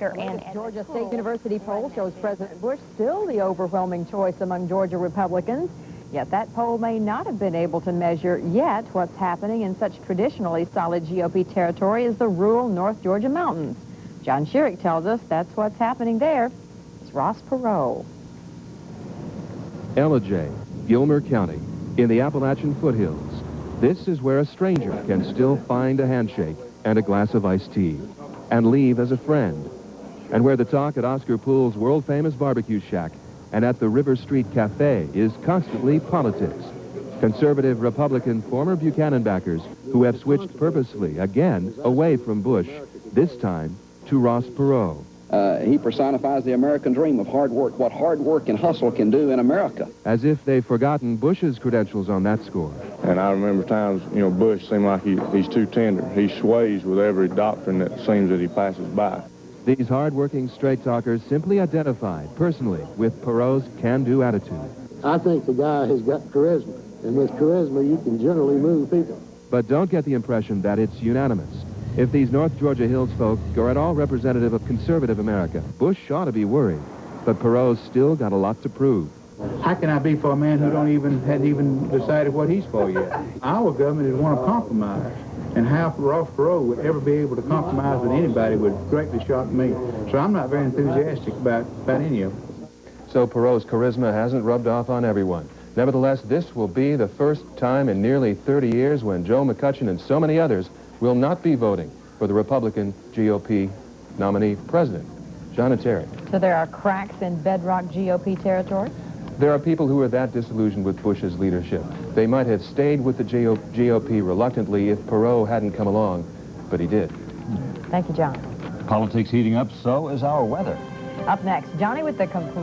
And Georgia State University poll shows President Bush still the overwhelming choice among Georgia Republicans. Yet that poll may not have been able to measure yet what's happening in such traditionally solid GOP territory as the rural North Georgia mountains. John Sherrick tells us that's what's happening there. It's Ross Perot. Ellijay, Gilmer County, in the Appalachian foothills. This is where a stranger can still find a handshake and a glass of iced tea and leave as a friend. And where the talk at Oscar Poole's world-famous barbecue shack and at the River Street Cafe is constantly politics. Conservative Republican former Buchanan backers who have switched purposely again away from Bush, this time to Ross Perot. He personifies the American dream of hard work, what hard work and hustle can do in America. As if they've forgotten Bush's credentials on that score. And I remember times, Bush seemed like he's too tender. He sways with every doctrine that seems that he passes by. These hard-working straight talkers simply identified personally with Perot's can-do attitude. I think the guy has got charisma, and with charisma you can generally move people. But don't get the impression that it's unanimous. If these North Georgia Hills folk are at all representative of conservative America, Bush ought to be worried. But Perot's still got a lot to prove. How can I be for a man who hadn't even decided what he's for yet? Our government is want to compromise. And how Ross Perot would ever be able to compromise with anybody would greatly shock me. So I'm not very enthusiastic about any of them. So Perot's charisma hasn't rubbed off on everyone. Nevertheless, this will be the first time in nearly 30 years when Joe McCutchen and so many others will not be voting for the Republican GOP nominee president. John and Terry. So there are cracks in bedrock GOP territory? There are people who are that disillusioned with Bush's leadership. They might have stayed with the GOP reluctantly if Perot hadn't come along, but he did. Thank you, John. politics heating up, so is our weather. Up next, Johnny with the complete